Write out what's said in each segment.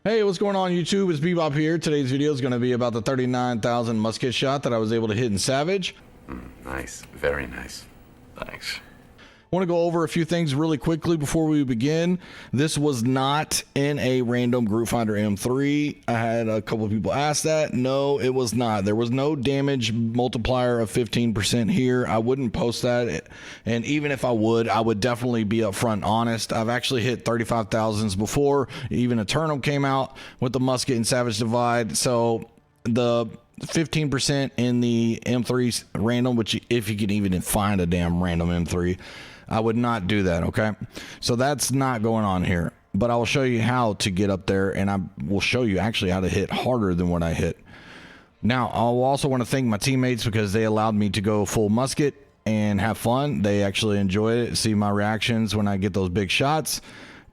Hey, what's going on YouTube? It's Bebop here. Today's video is going to be about the 39,000 musket shot that I was able to hit in Savage. Nice. Very nice. Thanks. I want to go over a few things really quickly before we begin. This was not in a random Group Finder M3. I had a couple of people ask that. No, it was not. There was no damage multiplier of 15% here. I wouldn't post that. And even if I would definitely be upfront honest. I've actually hit 35,000s before. Even Heartrune came out with the musket and Savage Divide. So the 15% in the M3 random, which if you can even find a damn random M3, I would not do that, okay? So that's not going on here. But I will show you how to get up there, and I will show you actually how to hit harder than what I hit. Now, I also want to thank my teammates because they allowed me to go full musket and have fun. They actually enjoyed it, see my reactions when I get those big shots.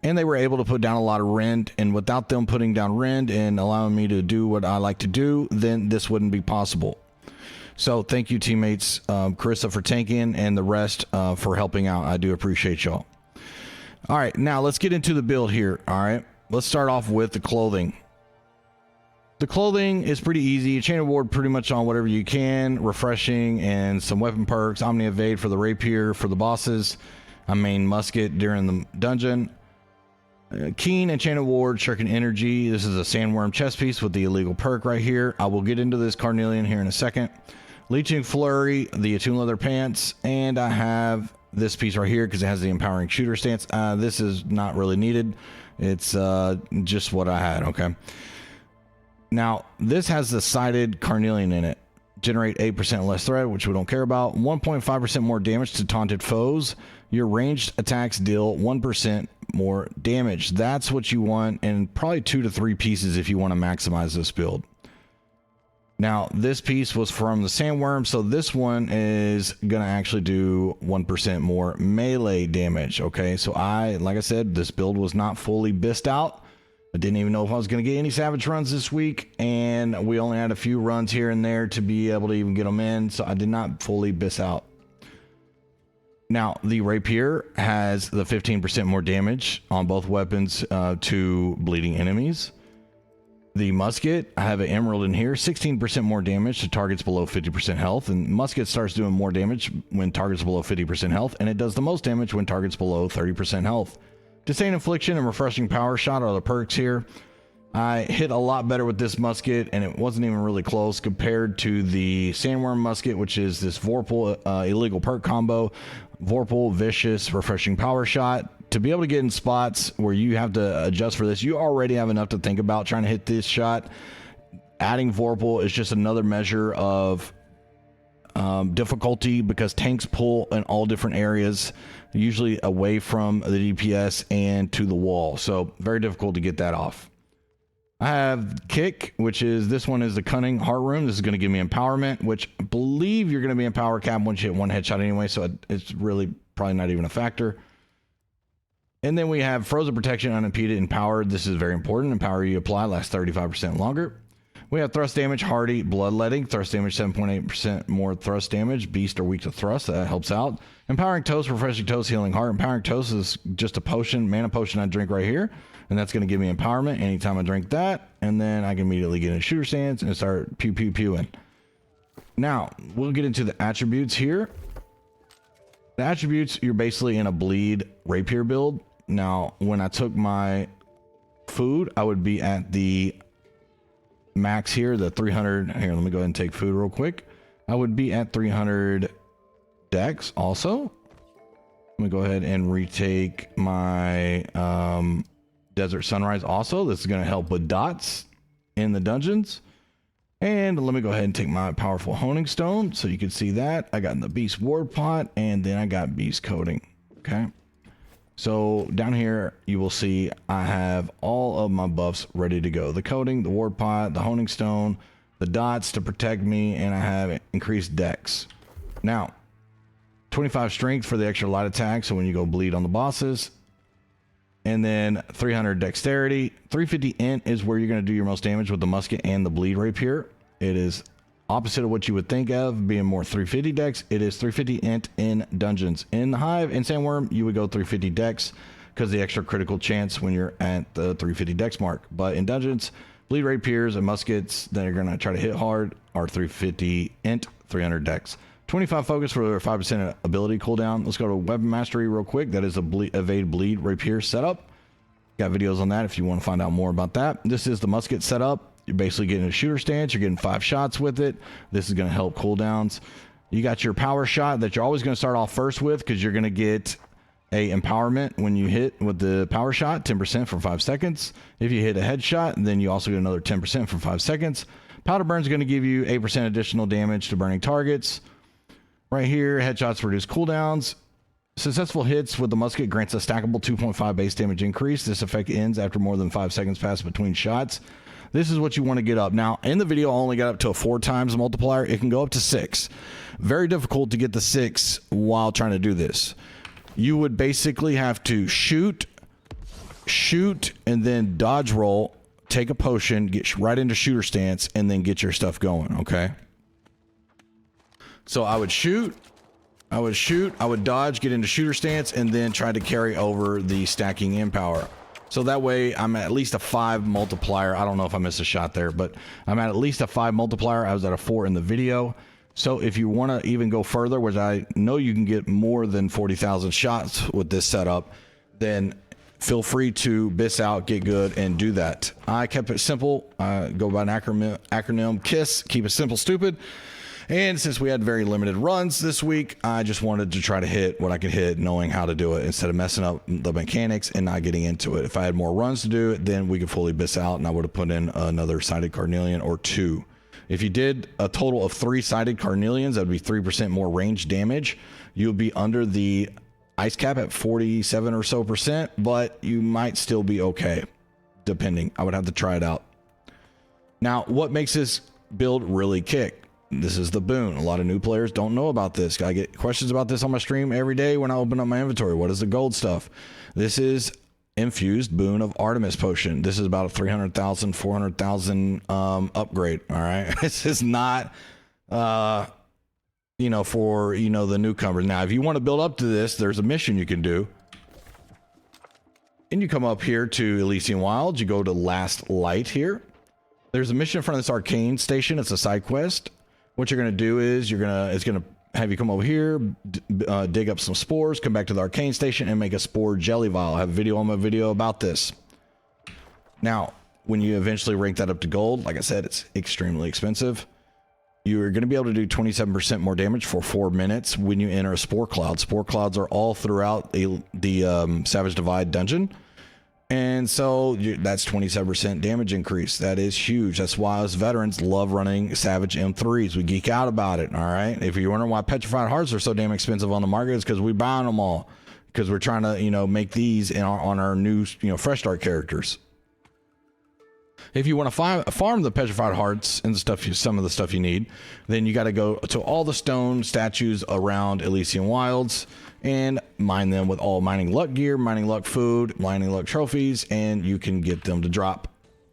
And they were able to put down a lot of rend, and without them putting down rend and allowing me to do what I like to do, then this wouldn't be possible. So thank you, teammates, Carissa for tanking and the rest for helping out. I do appreciate y'all. All right, now let's get into the build here. All right, let's start off with the clothing. The clothing is pretty easy. Chain of ward pretty much on whatever you can. Refreshing and some weapon perks. Omni evade for the rapier for the bosses. I main musket during the dungeon. Keen and Chain of Ward, Shuriken Energy. This is a Sandworm chest piece with the illegal perk right here. I will get into this Carnelian here in a second. Leeching Flurry, the Attuned Leather Pants, and I have this piece right here because it has the Empowering Shooter stance. This is not really needed. It's just what I had, okay? Now, this has the Sided Carnelian in it. Generate 8% less threat, which we don't care about. 1.5% more damage to taunted foes. Your ranged attacks deal 1% more damage. That's what you want, and probably 2 to 3 pieces if you want to maximize this build. Now, this piece was from the Sandworm, so this one is going to actually do 1% more melee damage, okay? So like I said, this build was not fully bissed out. I didn't even know if I was going to get any Savage runs this week, and we only had a few runs here and there to be able to even get them in, so I did not fully biss out. Now, the Rapier has the 15% more damage on both weapons to bleeding enemies. The Musket, I have an Emerald in here, 16% more damage to targets below 50% health, and Musket starts doing more damage when targets below 50% health, and it does the most damage when targets below 30% health. Disdain Infliction and Refreshing Power Shot are the perks here. I hit a lot better with this musket, and it wasn't even really close compared to the Sandworm musket, which is this Vorpal illegal perk combo. Vorpal, Vicious, Refreshing Power Shot. To be able to get in spots where you have to adjust for this, you already have enough to think about trying to hit this shot. Adding Vorpal is just another measure of difficulty because tanks pull in all different areas, usually away from the DPS and to the wall. So very difficult to get that off. I have Kick, which is, this one is the Cunning Heartrune. This is going to give me empowerment, which I believe you're going to be in power cap once you hit one headshot anyway, so it's really probably not even a factor. And then we have Frozen Protection, Unimpeded, Empowered. This is very important. Empower you apply lasts 35% longer. We have Thrust Damage, Hardy, Bloodletting. Thrust Damage, 7.8% more thrust damage. Beast are weak to thrust. That helps out. Empowering Toast, Refreshing Toast, Healing Heart. Empowering Toast is just a potion, mana potion I drink right here. And that's going to give me empowerment anytime I drink that. And then I can immediately get in a shooter stance and start pew-pew-pewing. Now, we'll get into the attributes here. The attributes, you're basically in a bleed rapier build. Now, when I took my food, I would be at the max here, the 300. Here, let me go ahead and take food real quick. I would be at 300 dex also. Let me go ahead and retake my Desert Sunrise also. This is going to help with dots in the dungeons. And let me go ahead and take my powerful honing stone so you can see that. I got the beast ward pot, and then I got beast coating. Okay. So down here, you will see I have all of my buffs ready to go. The coating, the ward pot, the honing stone, the dots to protect me, and I have increased dex. Now, 25 strength for the extra light attack, so when you go bleed on the bosses. And then 300 dexterity. 350 int is where you're going to do your most damage with the musket and the bleed rapier. It is opposite of what you would think of being more 350 dex. It is 350 int in dungeons. In the hive and Sandworm, you would go 350 dex. because the extra critical chance when you're at the 350 dex mark. But in dungeons, bleed rapiers and muskets that are going to try to hit hard are 350 int, 300 dex. 25 focus for 5% ability cooldown. Let's go to weapon mastery real quick. That is a evade bleed rapier setup. Got videos on that if you want to find out more about that. This is the musket setup. You're basically getting a shooter stance. You're getting 5 shots with it. This is going to help cooldowns. You got your power shot that you're always going to start off first with, because you're going to get a empowerment when you hit with the power shot, 10% for 5 seconds. If you hit a headshot, then you also get another 10% for 5 seconds. Powder burn is going to give you 8% additional damage to burning targets. Right here, headshots reduce cooldowns. Successful hits with the musket grants a stackable 2.5 base damage increase. This effect ends after more than 5 seconds pass between shots. This is what you want to get up. Now, in the video, I only got up to a 4 times multiplier. It can go up to 6. Very difficult to get the 6 while trying to do this. You would basically have to shoot, and then dodge roll, take a potion, get right into shooter stance, and then get your stuff going, okay? So I would shoot, I would dodge, get into shooter stance, and then try to carry over the stacking in power. So that way I'm at least a 5 multiplier. I don't know if I missed a shot there, but I'm at least a 5 multiplier. I was at a 4 in the video. So if you want to even go further, which I know you can get more than 40,000 shots with this setup, then feel free to biss out, get good, and do that. I kept it simple. Go by an acronym KISS, keep it simple, stupid. And since we had very limited runs this week, I just wanted to try to hit what I could hit, knowing how to do it, instead of messing up the mechanics and not getting into it. If I had more runs to do it, then we could fully biss out, and I would have put in another sided carnelian or 2. If you did a total of 3 sided carnelians, that would be 3% more range damage. You would be under the ice cap at 47 or so percent, but you might still be okay, depending. I would have to try it out. Now, what makes this build really kick? This is the boon. A lot of new players don't know about this. I get questions about this on my stream every day when I open up my inventory. What is the gold stuff? This is infused boon of Artemis potion. This is about a 300,000, 400,000 upgrade. All right. This is not, you know, for, you know, the newcomers. Now, if you want to build up to this, there's a mission you can do. And you come up here to Elysian Wilds. You go to Last Light here. There's a mission in front of this arcane station. It's a side quest. What you're going to do is it's going to have you come over here, dig up some spores, come back to the arcane station, and make a spore jelly vial. I have a video on my video about this. Now, when you eventually rank that up to gold, like I said, it's extremely expensive. You're going to be able to do 27% more damage for 4 minutes when you enter a spore cloud. Spore clouds are all throughout the Savage Divide dungeon. And so that's 27% damage increase. That is huge. That's why us veterans love running Savage M3s. We geek out about it, all right? If you're wondering why Petrified Hearts are so damn expensive on the market, it's because we buy them all. Because we're trying to, you know, make these on our new, you know, fresh start characters. If you want to farm the Petrified Hearts and the stuff, some of the stuff you need, then you got to go to all the stone statues around Elysian Wilds and mine them with all mining luck gear, mining luck food, mining luck trophies, and you can get them to drop.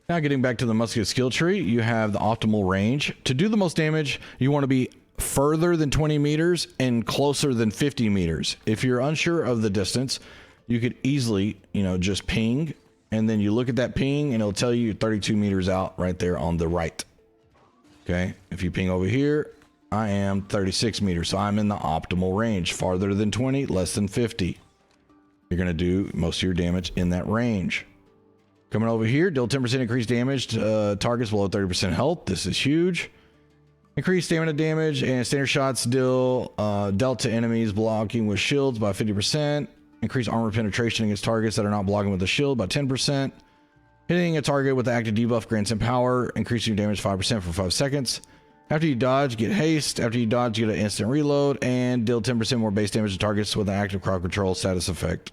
Now, getting back to the musket skill tree, you have the optimal range. To do the most damage, you want to be further than 20 meters and closer than 50 meters. If you're unsure of the distance, you could easily, you know, just ping, and then you look at that ping and it'll tell you 32 meters out right there on the right. Okay, if you ping over here, I am 36 meters, so I'm in the optimal range. Farther than 20, less than 50. You're going to do most of your damage in that range. Coming over here, deal 10% increased damage to targets below 30% health. This is huge. Increased stamina damage and standard shots dealt to enemies blocking with shields by 50%. Increase armor penetration against targets that are not blocking with a shield by 10%. Hitting a target with the active debuff grants him power, increasing your damage 5% for 5 seconds. After you dodge, get haste. After you dodge, get an instant reload, and deal 10% more base damage to targets with an active crowd control status effect.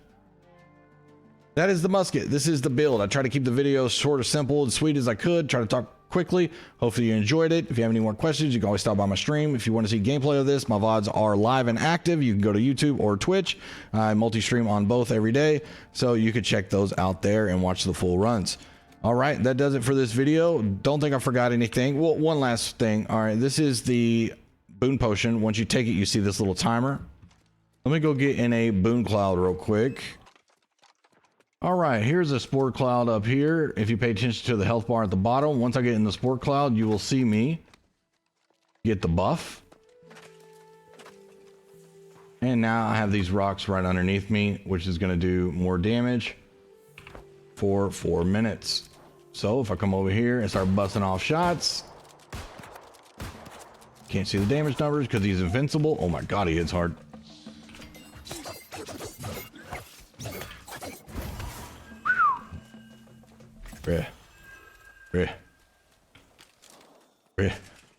That is the musket. This is the build. I try to keep the video short, as simple, and sweet as I could. Try to talk quickly. Hopefully you enjoyed it. If you have any more questions, you can always stop by my stream. If you want to see gameplay of this, my VODs are live and active. You can go to YouTube or Twitch. I multi-stream on both every day, so you could check those out there and watch the full runs. All right, that does it for this video. Don't think I forgot anything. Well, one last thing. All right, this is the boon potion. Once you take it, you see this little timer. Let me go get in a boon cloud real quick. All right, here's a spore cloud up here. If you pay attention to the health bar at the bottom, once I get in the spore cloud, you will see me get the buff. And now I have these rocks right underneath me, which is going to do more damage for 4 minutes. So if I come over here and start busting off shots, can't see the damage numbers because he's invincible. Oh my god, he hits hard.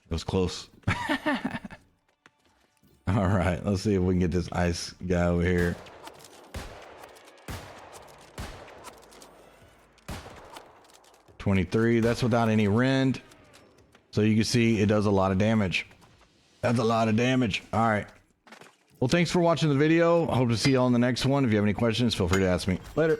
That was close. All right, let's see if we can get this ice guy over here. $23, that's without any rend. So you can see it does a lot of damage. That's a lot of damage. All right. Well, thanks for watching the video. I hope to see you all in the next one. If you have any questions, feel free to ask me. Later.